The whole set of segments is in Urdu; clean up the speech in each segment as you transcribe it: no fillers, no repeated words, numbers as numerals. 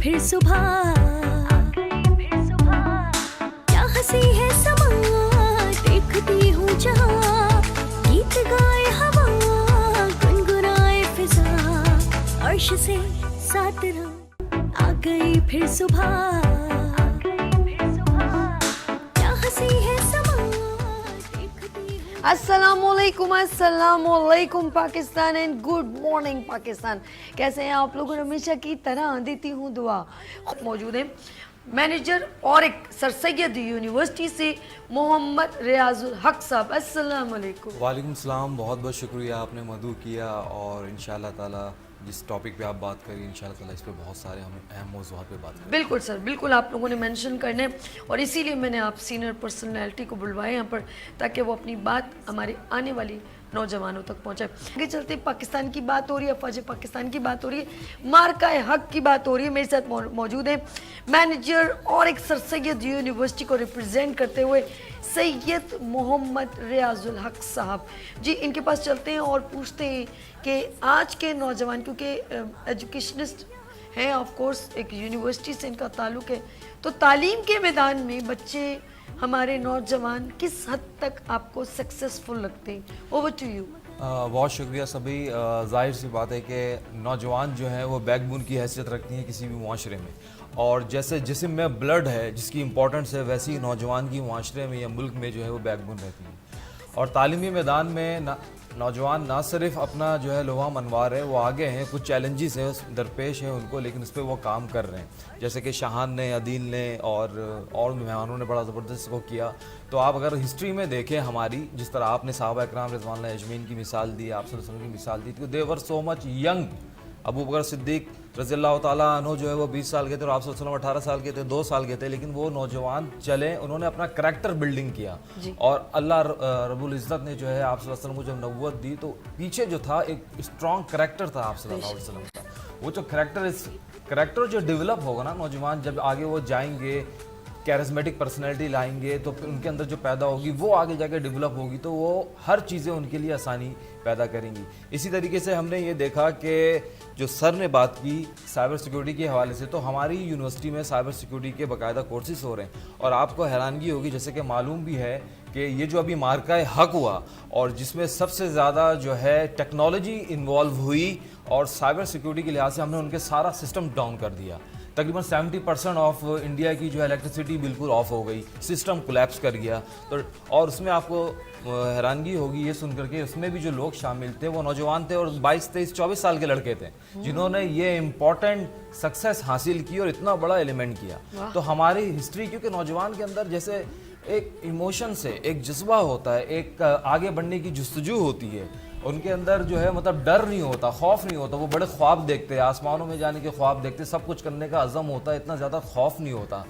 پھر صبح کیا ہنسی ہے سما دیکھتی ہوں جہاں گیت گائے ہوا گنگنائے فضا عرش سے ساتھ رہا آ گئی پھر صبح کیا ہنسی ہے سما دیکھتی ہوں. السلام علیکم Pakistan and good morning Pakistan. کیسے ہیں آپ لوگ؟ ہمیشہ کی طرح دیتی ہوں دعا. موجود ہیں مینیجر اور ایک سر سید یونیورسٹی سے محمد ریاض الحق صاحب. السلام علیکم. وعلیکم السلام. بہت بہت شکریہ آپ نے مدعو کیا اور انشاءاللہ تعالی جس ٹاپک پہ آپ بات کری انشاءاللہ تعالی اس پہ بہت سارے ہم اہم موضوعات پہ بات کریں. بالکل سر، بالکل آپ لوگوں نے مینشن کرنے اور اسی لیے میں نے آپ سینئر پرسنالٹی کو بلوایا یہاں پر تاکہ وہ اپنی بات ہماری آنے والی نوجوانوں تک پہنچائے. آگے چلتے پاکستان کی بات ہو رہی ہے، افواج پاکستان کی بات ہو رہی ہے، مارکہ حق کی بات ہو رہی ہے. میرے ساتھ موجود ہیں مینیجر اور ایک سر سید یونیورسٹی کو ریپرزینٹ کرتے ہوئے سید محمد ریاض الحق صاحب. جی ان کے پاس چلتے ہیں اور پوچھتے ہیں کہ آج کے نوجوان، کیونکہ ایجوکیشنسٹ ہیں آف کورس، ایک یونیورسٹی سے ان کا تعلق ہے، تو تعلیم کے میدان میں بچے ہمارے نوجوان کس حد تک آپ کو سکسیسفل لگتے ہیں؟ Over to you. بہت شکریہ سبھی. ظاہر سی بات ہے کہ نوجوان جو ہیں وہ بیک بون کی حیثیت رکھتی ہیں کسی بھی معاشرے میں، اور جیسے جسم میں بلڈ ہے جس کی امپورٹنس ہے ویسی نوجوان کی معاشرے میں یا ملک میں جو ہے وہ بیک بون رہتی ہے. اور تعلیمی میدان میں نوجوان نہ صرف اپنا جو ہے لوہا منوار ہے، وہ آگے ہیں. کچھ چیلنجز ہیں درپیش ہیں ان کو، لیکن اس پہ وہ کام کر رہے ہیں. جیسے کہ شاہان نے، عدیل نے اور مہمانوں نے بڑا زبردست وہ کیا. تو آپ اگر ہسٹری میں دیکھیں ہماری، جس طرح آپ نے صحابہ اکرام رضوان اللہ اجمعین کی مثال دی، آپ صلی اللہ علیہ وسلم کی مثال دی، تو دے ور سو مچ ینگ. ابو بکر صدیق رضی اللہ تعالیٰ عنہ جو ہے وہ 20 سال کے تھے اور آپ صلی اللہ علیہ وسلم 18 سال کے تھے، 2 سال کے تھے، لیکن وہ نوجوان چلے، انہوں نے اپنا کریکٹر بلڈنگ کیا. اور اللہ رب العزت نے جو ہے آپ صلی اللہ علیہ وسلم کو جب نبوت دی تو پیچھے جو تھا ایک اسٹرانگ کریکٹر تھا آپ صلی اللہ علیہ وسلم کا. وہ جو کریکٹر جو ڈیولپ ہوگا نا، نوجوان جب آگے وہ جائیں گے، کیرزمیٹک پرسنالٹی لائیں گے، تو پھر ان کے اندر جو پیدا ہوگی وہ آگے جا کے ڈیولپ ہوگی، تو وہ ہر چیزیں ان کے لیے آسانی پیدا کریں گی. اسی طریقے سے ہم نے یہ دیکھا کہ جو سر نے بات کی سائبر سیکیورٹی کے حوالے سے، تو ہماری یونیورسٹی میں سائبر سیکیورٹی کے باقاعدہ کورسز ہو رہے ہیں. اور آپ کو حیرانگی ہوگی، جیسے کہ معلوم بھی ہے کہ یہ جو ابھی مارکہ حق ہوا اور جس میں سب سے زیادہ جو ہے ٹیکنالوجی انوالو ہوئی، اور سائبر سیکیورٹی کے لحاظ سے ہم نے ان کے سارا سسٹم ڈاؤن کر دیا. تقریباً 70% آف انڈیا کی جو ہے الیکٹریسٹی بالکل آف ہو گئی، سسٹم کولیپس کر گیا. تو اور اس میں آپ کو حیرانگی ہوگی یہ سن کر کے، اس میں بھی جو لوگ شامل تھے وہ نوجوان تھے اور 22, 23, 24 سال کے لڑکے تھے جنہوں نے یہ امپورٹنٹ سکسیس حاصل کی اور اتنا بڑا ایلیمنٹ کیا. تو ہماری ہسٹری، کیونکہ نوجوان کے اندر جیسے ایک ایموشن سے ایک جذبہ ہوتا ہے، ایک آگے بڑھنے کی جستجو ہوتی ہے، ان کے اندر جو ہے مطلب ڈر نہیں ہوتا، خوف نہیں ہوتا. وہ بڑے خواب دیکھتے ہیں، آسمانوں میں جانے کے خواب دیکھتے، سب کچھ کرنے کا عزم ہوتا ہے، اتنا زیادہ خوف نہیں ہوتا.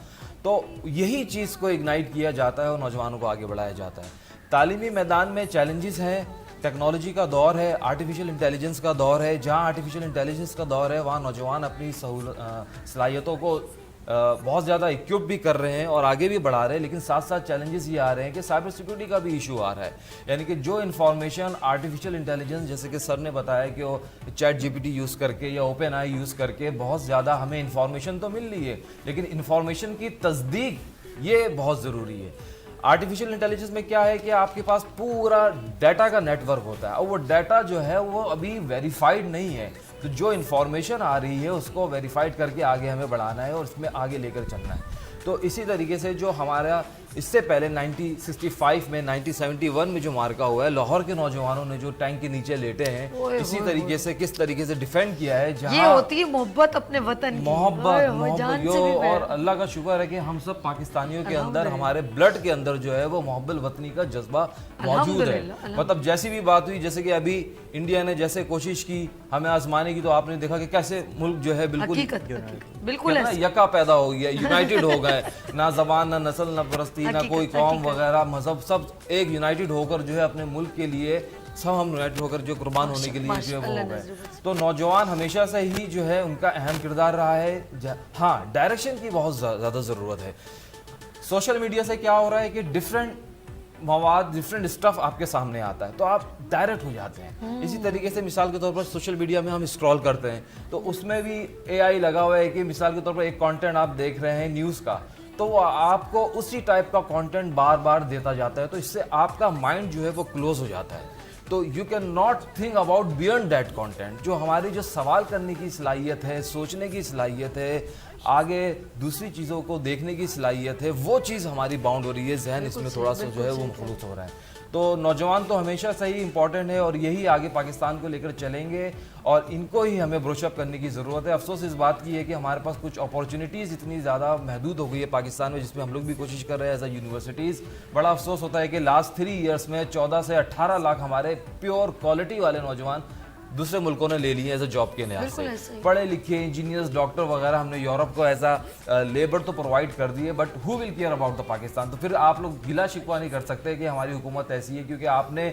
تو یہی چیز کو اگنائٹ کیا جاتا ہے اور نوجوانوں کو آگے بڑھایا جاتا ہے. تعلیمی میدان میں چیلنجز ہیں، ٹیکنالوجی کا دور ہے، آرٹیفیشل انٹیلیجنس کا دور ہے. جہاں آرٹیفیشل انٹیلیجنس کا دور ہے وہاں نوجوان اپنی صلاحیتوں کو بہت زیادہ اکوپ بھی کر رہے ہیں اور آگے بھی بڑھا رہے ہیں. لیکن ساتھ ساتھ چیلنجز یہ آ رہے ہیں کہ سائبر سیکیورٹی کا بھی ایشو آ رہا ہے. یعنی کہ جو انفارمیشن آرٹیفیشل انٹیلیجنس، جیسے کہ سر نے بتایا کہ وہ چیٹ GPT یوز کر کے یا اوپن آئی یوز کر کے بہت زیادہ ہمیں انفارمیشن تو مل رہی ہے، لیکن انفارمیشن کی تصدیق یہ بہت ضروری ہے. آرٹیفیشل انٹیلیجنس میں کیا ہے کہ آپ کے پاس پورا ڈیٹا کا نیٹ ورک ہوتا ہے اور وہ ڈیٹا جو ہے وہ ابھی ویریفائڈ نہیں ہے. تو جو انفارمیشن آ رہی ہے اس کو ویریفائڈ کر کے آگے ہمیں بڑھانا ہے اور اس میں آگے لے کر چلنا ہے. تو اسی طریقے سے جو ہمارا اس سے پہلے 1965 میں 1971 میں جو مارکہ ہوا ہے، لاہور کے نوجوانوں نے جو ٹینک کے نیچے لیٹے ہیں، اسی طریقے سے کس طریقے سے ڈیفینڈ کیا ہے. جہاں یہ ہوتی ہے محبت اپنے وطن کی، محبت اور اللہ کا شکر ہے کہ ہم سب پاکستانیوں کے اندر، ہمارے بلڈ کے اندر جو ہے وہ محب الوطنی کا جذبہ موجود ہے. مطلب جیسی بھی بات ہوئی، جیسے کہ ابھی انڈیا نے جیسے کوشش کی ہمیں آزمانے کی، تو آپ نے دیکھا کہ کیسے ملک جو ہے بالکل یکا پیدا ہو گیا، یونائٹڈ ہو گئے. نہ زبان، نہ نسل، نہ پرستی، نہ کوئی قوم وغیرہ مذہب، سب ایک یونائٹڈ ہو کر جو ہے اپنے ملک کے لیے، سب ہم یونائٹڈ ہو کر جو قربان ہونے کے لیے جو ہے وہ ہو گئے. تو نوجوان ہمیشہ سے ہی جو ہے ان کا اہم کردار رہا ہے. ہاں ڈائریکشن کی بہت زیادہ ضرورت ہے. سوشل میڈیا سے کیا ہو رہا ہے کہ ڈفرینٹ مواد ڈفرینٹ اسٹف آپ کے سامنے آتا ہے تو آپ ڈائریکٹ ہو جاتے ہیں. اسی طریقے سے مثال کے طور پر سوشل میڈیا میں ہم اسکرول کرتے ہیں تو اس میں بھی اے آئی لگا ہوا ہے کہ مثال کے طور پر ایک کانٹینٹ آپ دیکھ رہے ہیں نیوز کا تو وہ آپ کو اسی ٹائپ کا کانٹینٹ بار بار دیتا جاتا ہے تو اس سے آپ کا مائنڈ جو ہے وہ کلوز ہو جاتا ہے. تو you can not think about beyond that content. جو ہماری جو سوال کرنے کی صلاحیت ہے, سوچنے کی صلاحیت ہے, آگے دوسری چیزوں کو دیکھنے کی صلاحیت ہے, وہ چیز ہماری باؤنڈ ہو رہی ہے. ذہن اس میں تھوڑا سا جو ہے وہ مخلوط ہو رہا ہے. تو نوجوان تو ہمیشہ سے ہی امپورٹنٹ ہے اور یہی آگے پاکستان کو لے کر چلیں گے اور ان کو ہی ہمیں بروش اپ کرنے کی ضرورت ہے. افسوس اس بات کی ہے کہ ہمارے پاس کچھ اپارچونیٹیز اتنی زیادہ محدود ہو گئی ہے پاکستان میں, جس میں ہم لوگ بھی کوشش کر رہے ہیں ایز اے یونیورسٹیز. بڑا افسوس ہوتا ہے کہ لاسٹ 3 ایئرس میں 14 سے 18 لاکھ ہمارے پیور کوالٹی والے نوجوان دوسرے ملکوں نے لے لیے ایز اے جاب کے لحاظ سے. پڑھے لکھے انجینئرز, ڈاکٹر وغیرہ ہم نے یورپ کو ایز اے لیبر تو پرووائڈ کر دیے, but who will care about the Pakistan. تو پھر آپ لوگ گلا شکوہ نہیں کر سکتے کہ ہماری حکومت ایسی ہے کیونکہ آپ نے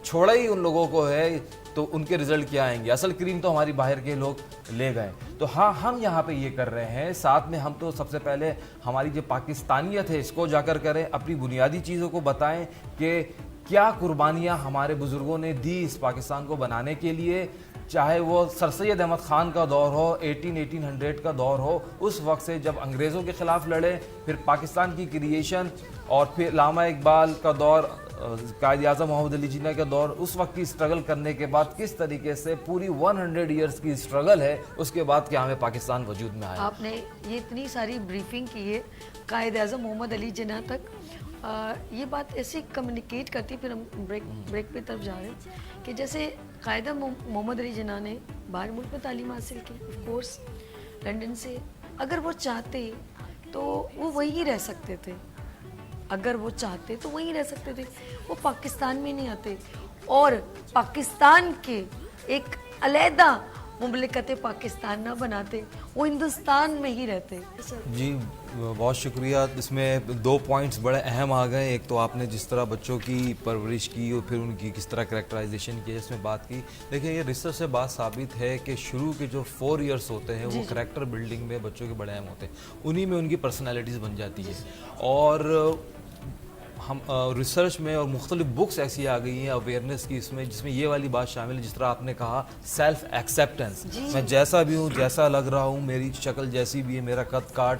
چھوڑا ہی ان لوگوں کو ہے تو ان کے رزلٹ کیا آئیں گے. اصل کریم تو ہماری باہر کے لوگ لے گئے. تو ہاں ہم یہاں پہ یہ کر رہے ہیں, ساتھ میں ہم تو سب سے پہلے ہماری جو پاکستانیت ہے اس کو جا کر کریں, اپنی بنیادی چیزوں کو بتائیں کہ کیا قربانیاں ہمارے بزرگوں نے دی اس پاکستان کو بنانے کے لیے. چاہے وہ سر سید احمد خان کا دور ہو, 1800 کا دور ہو, اس وقت سے جب انگریزوں کے خلاف لڑے, پھر پاکستان کی کریشن, اور پھر علامہ اقبال کا دور, قائد اعظم محمد علی جناح کا دور, اس وقت کی اسٹرگل کرنے کے بعد کس طریقے سے پوری 100 ایئرس کی اسٹرگل ہے, اس کے بعد کیا ہمیں پاکستان وجود میں آیا. آپ نے یہ اتنی ساری بریفنگ کی ہے قائد اعظم محمد علی جناح تک, یہ بات ایسی کمیونیکیٹ کرتی, پھر ہم بریک پہ طرف جا رہے ہیں کہ جیسے قائد محمد علی جناح نے باہر ملک میں تعلیم حاصل کی, آف کورس لنڈن سے. اگر وہ چاہتے تو وہ وہیں رہ سکتے تھے, اگر وہ چاہتے تو وہیں رہ سکتے تھے. وہ پاکستان میں نہیں آتے اور پاکستان کے ایک علیحدہ مملکت پاکستان نہ بناتے, وہ ہندوستان میں ہی رہتے. جی بہت شکریہ. اس میں 2 پوائنٹس بڑے اہم آ گئے. ایک تو آپ نے جس طرح بچوں کی پرورش کی اور پھر ان کی کس طرح کریکٹرائزیشن کی, اس میں بات کی. دیکھیں یہ ریسرچ سے بات ثابت ہے کہ شروع کے جو 4 ایئرس ہوتے ہیں وہ کریکٹر بلڈنگ میں بچوں کے بڑے اہم ہوتے ہیں, انہی میں ان کی پرسنالٹیز بن جاتی ہے. اور ہم ریسرچ میں اور مختلف بکس ایسی آ گئی ہیں اویئرنیس کی, اس میں جس میں یہ والی بات شامل ہے جس طرح آپ نے کہا سیلف ایکسیپٹنس. میں جیسا بھی ہوں, جیسا لگ رہا ہوں, میری شکل جیسی بھی ہے, میرا قد کاٹ,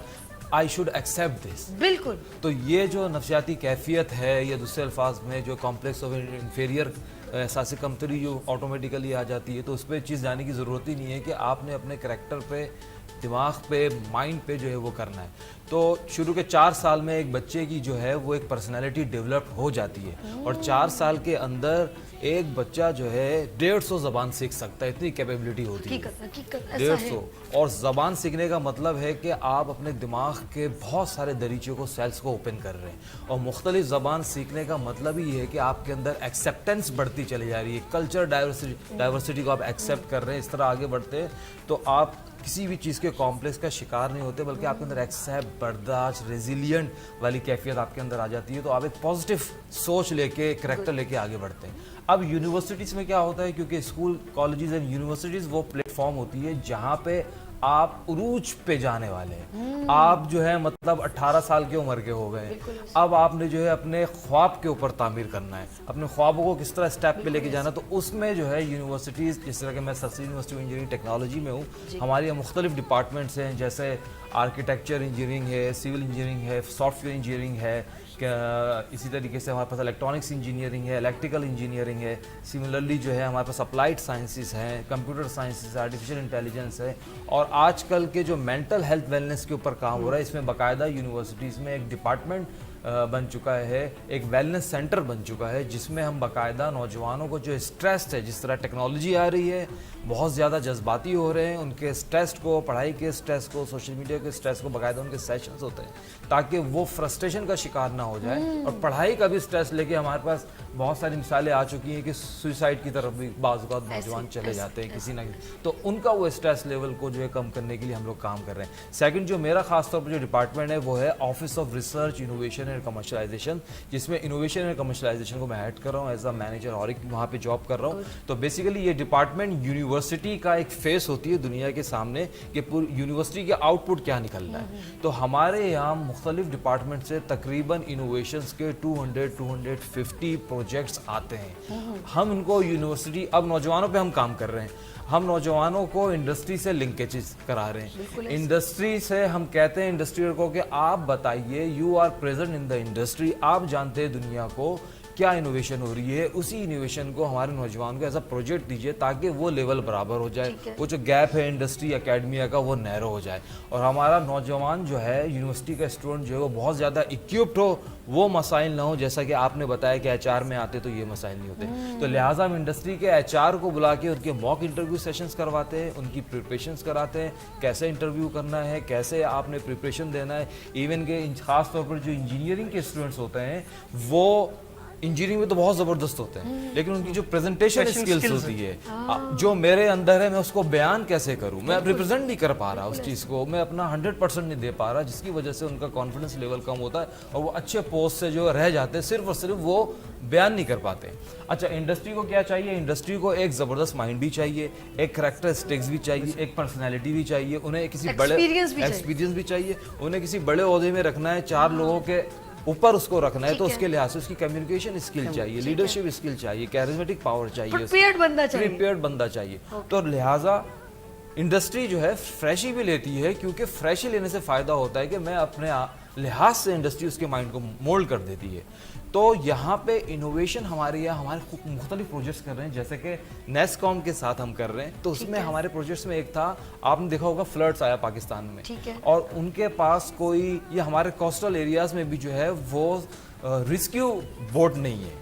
آئی شوڈ ایکسیپٹ دس. بالکل. تو یہ جو نفسیاتی کیفیت ہے, یا دوسرے الفاظ میں جو کمپلیکس آف انفیریئر احساس کمتری جو آٹومیٹیکلی آ جاتی ہے, تو اس پہ چیز جانے کی ضرورت ہی نہیں ہے کہ آپ نے اپنے کریکٹر پہ, دماغ پہ, مائنڈ پہ جو ہے وہ کرنا ہے. تو شروع کے 4 سال میں ایک بچے کی جو ہے وہ ایک پرسنالٹی ڈیولپ ہو جاتی ہے, اور 4 سال کے اندر ایک بچہ جو ہے 150 زبان سیکھ سکتا ہے, اتنی کیپیبلٹی ہوتی ہے. حقیقت ایسا ہے. 150. اور زبان سیکھنے کا مطلب ہے کہ آپ اپنے دماغ کے بہت سارے دریچوں کو, سیلس کو اوپن کر رہے ہیں. اور مختلف زبان سیکھنے کا مطلب ہی ہے کہ آپ کے اندر ایکسیپٹنس بڑھتی چلی جا رہی ہے, کلچر ڈائیورسٹی کو آپ ایکسیپٹ کر رہے ہیں. اس طرح آگے بڑھتے ہیں تو آپ کسی بھی چیز کے کمپلیکس کا شکار نہیں ہوتے, بلکہ آپ کے اندر ایکسیپٹ, برداشت, ریزیلینٹ والی کیفیت آپ کے اندر آ جاتی ہے. تو آپ ایک پازیٹیو سوچ لے کے, کریکٹر لے کے آگے بڑھتے ہیں. اب یونیورسٹیز میں کیا ہوتا ہے, کیونکہ اسکول, کالجز اینڈ یونیورسٹیز وہ پلیٹ فارم ہوتی ہے جہاں پہ آپ عروج پہ جانے والے ہیں. آپ جو ہے مطلب 18 سال کی عمر کے ہو گئے, اب آپ نے جو ہے اپنے خواب کے اوپر تعمیر کرنا ہے, اپنے خوابوں کو کس طرح اسٹیپ پہ لے کے جانا. تو اس میں جو ہے یونیورسٹیز, جس طرح کہ میں Sir Syed university of engineering technology میں ہوں, ہمارے یہاں مختلف ڈپارٹمنٹس ہیں, جیسے آرکیٹیکچر انجینئرنگ ہے, سول انجینئرنگ ہے, سافٹ ویئر انجینئرنگ ہے, اسی طریقے سے ہمارے پاس الیکٹرانکس انجینئرنگ ہے, الیکٹریکل انجینئرنگ ہے. سملرلی جو ہے ہمارے پاس اپلائڈ سائنسز ہیں, کمپیوٹر سائنسز, آرٹیفیشیل انٹیلیجنس ہے. اور آج کل کے جو مینٹل ہیلتھ ویلنس کے اوپر کام ہو رہا ہے, اس میں باقاعدہ یونیورسٹیز میں ایک ڈپارٹمنٹ بن چکا ہے, ایک ویلنس سینٹر بن چکا ہے, جس میں ہم باقاعدہ نوجوانوں کو جو اسٹریس ہے, جس طرح ٹیکنالوجی آ رہی ہے, بہت زیادہ جذباتی ہو رہے ہیں, ان کے اسٹریس کو, پڑھائی کے اسٹریس کو, سوشل میڈیا کے اسٹریس کو, باقاعدہ ان کے سیشنز ہوتے ہیں تاکہ وہ فرسٹریشن کا شکار نہ ہو جائے. اور پڑھائی کا بھی اسٹریس لے کے ہمارے پاس بہت ساری مثالیں آ چکی ہیں کہ سوئسائڈ کی طرف بھی بعض اوقات نوجوان چلے جاتے ہیں کسی نہ کسی. تو ان کا وہ اسٹریس لیول کو جو ہے کم کرنے کے لیے ہم لوگ کام کر رہے ہیں. سیکنڈ جو میرا خاص طور پر جو ڈپارٹمنٹ ہے وہ ہے office of research, innovation and commercialization, جس میں انوویشن اینڈ کمرشلائزیشن کو میں ہیڈ کر رہا ہوں ایز اے مینیجر, اور ایک وہاں پہ جاب کر رہا ہوں. تو بیسیکلی یہ ڈپارٹمنٹ یونیورسٹی کا ایک فیس ہوتی ہے دنیا کے سامنے کہ یونیورسٹی کے آؤٹ پٹ کیا نکل رہا ہے. تو ہمارے یہاں مختلف ڈپارٹمنٹ سے تقریباً انوویشنس کے 200-250 پروجیکٹس آتے ہیں. ہم ان کو یونیورسٹی, اب نوجوانوں پہ ہم کام کر رہے ہیں, ہم نوجوانوں کو انڈسٹری سے لنکیجز کرا رہے ہیں. انڈسٹری سے ہم کہتے ہیں انڈسٹری کو کہ آپ بتائیے, you are present in the industry, آپ جانتے ہیں دنیا کو کیا انوویشن ہو رہی ہے, اسی انوویشن کو ہمارے نوجوان کو ایسا پروجیکٹ دیجیے تاکہ وہ لیول برابر ہو جائے, وہ جو گیپ ہے انڈسٹری اکیڈمیا کا وہ نیرو ہو جائے, اور ہمارا نوجوان جو ہے یونیورسٹی کا اسٹوڈنٹ جو ہے وہ بہت زیادہ اکوپڈ ہو, وہ مسائل نہ ہو جیسا کہ آپ نے بتایا کہ ایچ آر میں آتے تو یہ مسائل نہیں ہوتے. تو لہٰذا ہم انڈسٹری کے ایچ آر کو بلا کے ان کے موک انٹرویو سیشنز کرواتے ہیں, ان کی پریپریشنز کراتے ہیں, کیسے انٹرویو کرنا ہے, کیسے آپ نے پریپریشن دینا ہے. ایون کہ خاص طور پر جو انجینئرنگ کے اسٹوڈنٹس ہوتے ہیں وہ انجینئرنگ میں تو بہت زبردست ہوتے ہیں, لیکن ان کی جو پریزنٹیشن اسکلز ہوتی ہے, جو میرے اندر ہے میں اس کو بیان کیسے کروں, میں ریپرزینٹ نہیں کر پا رہا اس چیز کو, میں اپنا 100% نہیں دے پا رہا, جس کی وجہ سے ان کا کانفیڈنس لیول کم ہوتا ہے اور وہ اچھے پوسٹ سے جو رہ جاتے ہیں صرف اور صرف وہ بیان نہیں کر پاتے. اچھا, انڈسٹری کو کیا چاہیے؟ انڈسٹری کو ایک زبردست مائنڈ بھی چاہیے, ایک کریکٹرسٹکس بھی چاہیے, ایک پرسنالٹی بھی چاہیے, انہیں کسی بڑے ایکسپیرینس بھی چاہیے, انہیں کسی بڑے عہدے میں رکھنا ہے, 4 لوگوں کے اوپر اس کو رکھنا ہے, تو اس کے لحاظ سے اس کی کمیونیکیشن اسکل چاہیے, لیڈرشپ اسکل چاہیے, کیریزمیٹک پاور چاہیے, پریپیئرڈ بندہ چاہیے. تو لہٰذا انڈسٹری جو ہے فریشی بھی لیتی ہے, کیونکہ فریشی لینے سے فائدہ ہوتا ہے کہ میں اپنے لحاظ سے انڈسٹری اس کے مائنڈ کو مولڈ کر دیتی ہے. تو یہاں پہ انوویشن ہمارے یہاں ہمارے مختلف پروجیکٹس کر رہے ہیں, جیسے کہ نیس کام کے ساتھ ہم کر رہے ہیں. تو اس میں ہمارے پروجیکٹس میں ایک تھا, آپ نے دیکھا ہوگا فلڈس آیا پاکستان میں, اور ان کے پاس کوئی, یہ ہمارے کوسٹل ایریاز میں بھی جو ہے وہ ریسکیو بوٹ نہیں ہے.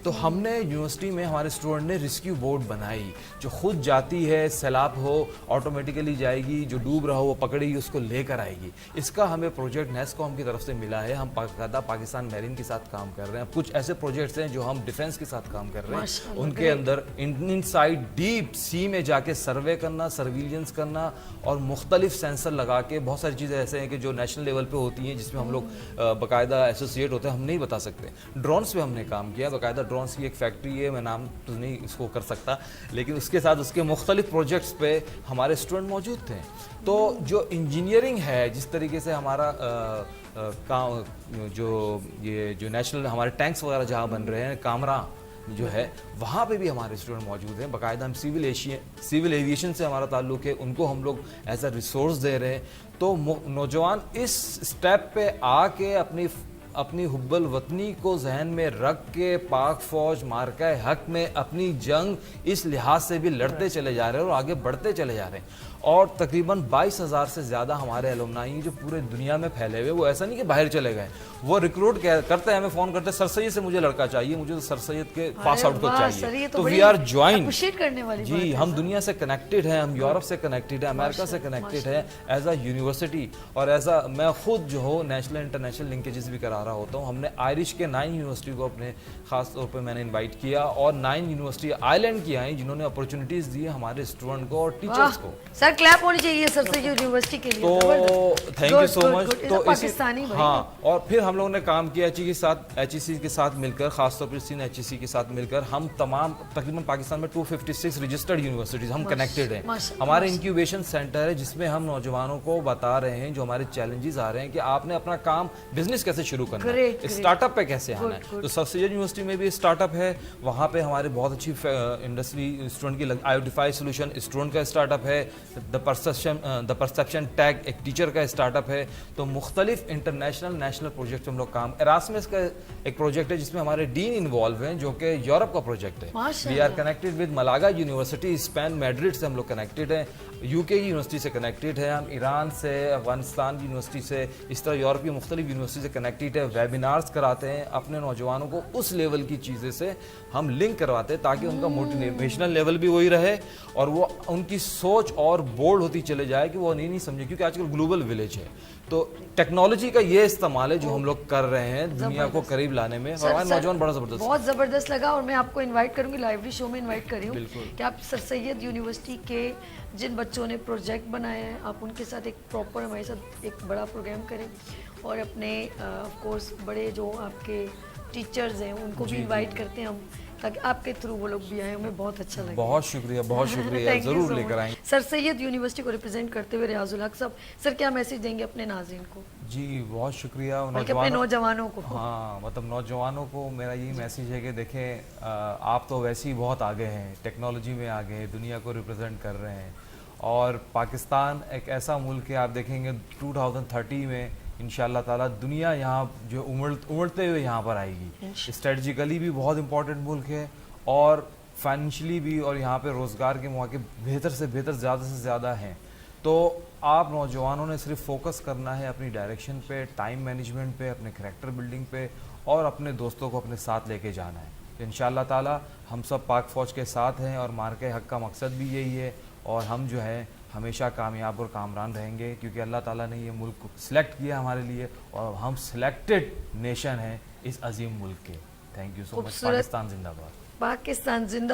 تو ہم نے یونیورسٹی میں ہمارے اسٹوڈنٹ نے ریسکیو بوٹ بنائی جو خود جاتی ہے, سیلاب ہو آٹومیٹیکلی جائے گی, جو ڈوب رہا ہو وہ پکڑے گی, اس کو لے کر آئے گی. اس کا ہمیں پروجیکٹ نیس کام کی طرف سے ملا ہے. ہم باقاعدہ پاکستان میرین کے ساتھ کام کر رہے ہیں. کچھ ایسے پروجیکٹس ہیں جو ہم ڈیفینس کے ساتھ کام کر رہے ہیں, ان کے اندر ان سائڈ ڈیپ سی میں جا کے سروے کرنا, سرویلنس کرنا, اور مختلف سینسر لگا کے, بہت ساری چیزیں ایسے ہیں کہ جو نیشنل لیول پہ ہوتی ہیں جس میں ہم لوگ باقاعدہ ایسوسیٹ ہوتے ہیں, ہم نہیں بتا سکتے. ڈرونس پہ ہم نے کام کیا, باقاعدہ ڈرونس کی ایک فیکٹری ہے, میں نام تو نہیں اس کو کر سکتا, لیکن اس کے ساتھ اس کے مختلف پروجیکٹس پہ ہمارے اسٹوڈنٹ موجود تھے. تو جو انجینئرنگ ہے, جس طریقے سے ہمارا جو نیشنل ہمارے ٹینکس وغیرہ جہاں بن رہے ہیں, کامرا جو ہے, وہاں پہ بھی ہمارے اسٹوڈنٹ موجود ہیں. باقاعدہ ہم سول ایویشن سے ہمارا تعلق ہے, ان کو ہم لوگ ایز اے ریسورس دے رہے ہیں. تو نوجوان اس اسٹیپ پہ آ کے اپنی حب الوطنی کو ذہن میں رکھ کے پاک فوج مارکہ حق میں اپنی جنگ اس لحاظ سے بھی لڑتے چلے جا رہے ہیں اور آگے بڑھتے چلے جا رہے ہیں. اور تقریباً 22,000 سے زیادہ ہمارے الومنائی جو پورے دنیا میں پھیلے ہوئے, وہ ایسا نہیں کہ باہر چلے گئے, وہ ریکروٹ کرتے ہیں, ہمیں فون کرتے ہیں, سر سید سے مجھے لڑکا چاہیے, مجھے تو سر سید کے پاس آؤٹ کو چاہیے. تو وی آر جوائن, جی ہم دنیا سے کنیکٹڈ ہیں, ہم یورپ سے کنیکٹڈ ہیں, امریکہ سے کنیکٹڈ ہیں ایز اے یونیورسٹی, اور ایز اے میں خود جو ہو نیشنل انٹرنیشنل لنکیجز بھی کرا رہا ہوتا ہوں. ہم نے آئرش کے 9 یونیورسٹی کو اپنے خاص طور پہ میں نے انوائٹ کیا, اور 9 یونیورسٹی آئی لینڈ کی آئیں جنہوں نے اپرچونیٹیز دی ہمارے اسٹوڈنٹ کو اور ٹیچرس کو. سر کلیپ ہونی چاہیے سر سے یونیورسٹی کے لیے. تو تھینک یو سو مچ. تو پاکستانی, ہاں, اور پھر ہم لوگوں نے کام کیا ایچ ای سی کے ساتھ مل کر, خاص طور پر سین ایچ ای سی کے ساتھ مل کر. ہم تمام تقریباً پاکستان میں 256 رجسٹرڈ یونیورسٹیز ہم کنیکٹڈ ہیں. ہمارے انکیوبیشن سینٹر ہے جس میں ہم نوجوانوں کو بتا رہے ہیں جو ہمارے چیلنجز آ رہے ہیں کہ آپ نے اپنا کام بزنس کیسے شروع کرنا ہے, اسٹارٹ اپ پہ کیسے آنا ہے. تو سر سید یونیورسٹی میں بھی اسٹارٹ اپ ہے, وہاں پہ ہمارے بہت اچھی انڈسٹری اسٹوڈنٹ کی آئیڈینٹیفائی سولوشن اسٹوڈنٹ کا اسٹارٹ اپ ہے. دا پرسپشن ٹیگ ایک ٹیچر کا اسٹارٹ اپ ہے. تو مختلف انٹرنیشنل نیشنل پروجیکٹ ہم لوگ کام, ایراسمس کا ایک پروجیکٹ ہے جس میں ہمارے ڈین انوالو ہیں جو کہ یورپ کا پروجیکٹ ہے. We are connected with Malaga University, Spain Madrid سے ہم لوگ کنیکٹڈ ہیں, یو کے کی یونیورسٹی سے کنیکٹڈ ہے, ہم ایران سے, افغانستان کی یونیورسٹی سے, اس طرح یورپ کی مختلف یونیورسٹی سے کنیکٹڈ ہے. ویبینارز کراتے ہیں اپنے نوجوانوں کو, اس لیول کی چیزیں سے ہم لنک کرواتے ہیں تاکہ ان کا موٹیویشنل لیول بھی وہی رہے اور وہ ان کی سوچ اور بولڈ ہوتی چلے جائے کہ وہ نہیں سمجھے, کیونکہ آج کل گلوبل ولیج ہے. تو ٹیکنالوجی کا یہ استعمال ہے جو ہم لوگ کر رہے ہیں دنیا کو قریب لانے میں, اور ہمارے نوجوان بڑا زبردست, بہت زبردست لگا. اور میں آپ کو انوائٹ کروں گی, لائبریری شو میں انوائٹ کر رہی ہوں کہ آپ سر سید یونیورسٹی کے جن بچوں نے پروجیکٹ بنائے ہیں, آپ ان کے ساتھ ایک پراپر ہمارے ساتھ ایک بڑا پروگرام کریں, اور اپنے آف کورس بڑے جو آپ کے ٹیچرز ہیں ان کو بھی انوائٹ کرتے ہیں ہم تاکہ آپ کے تھرو وہ لوگ بھی آئیں. ہمیں بہت اچھا لگا. بہت شکریہ, ضرور لے کر آئیں. سر سید یونیورسٹی کو ریپرزینٹ کرتے ہوئے ریاض الحق صاحب, سر کیا میسج دیں گے اپنے ناظرین کو؟ جی بہت شکریہ اپنے نوجوانوں کو. ہاں مطلب نوجوانوں کو میرا یہی میسیج ہے کہ دیکھیں آپ تو ویسے ہی بہت آگے ہیں, ٹیکنالوجی میں آگے ہیں, دنیا کو ریپرزینٹ کر رہے ہیں, اور پاکستان ایک ایسا ملک ہے آپ دیکھیں گے 2030 میں انشاءاللہ تعالیٰ دنیا یہاں جو امڑتے ہوئے یہاں پر آئے گی. اسٹریٹجیکلی بھی بہت امپورٹنٹ ملک ہے اور فائنینشلی بھی, اور یہاں پہ روزگار کے مواقع بہتر سے بہتر زیادہ سے زیادہ ہیں. تو آپ نوجوانوں نے صرف فوکس کرنا ہے اپنی ڈائریکشن پہ, ٹائم مینجمنٹ پہ, اپنے کریکٹر بلڈنگ پہ, اور اپنے دوستوں کو اپنے ساتھ لے کے جانا ہے. تو انشاءاللہ تعالیٰ ہم سب پاک فوج کے ساتھ ہیں, اور مارکے حق کا مقصد بھی یہی ہے, اور ہم جو ہے ہمیشہ کامیاب اور کامران رہیں گے, کیونکہ اللہ تعالیٰ نے یہ ملک کو سلیکٹ کیا ہمارے لیے, اور ہم سلیکٹڈ نیشن ہیں اس عظیم ملک کے. تھینک یو سو مچ. پاکستان زندہ باد. پاکستان زندہ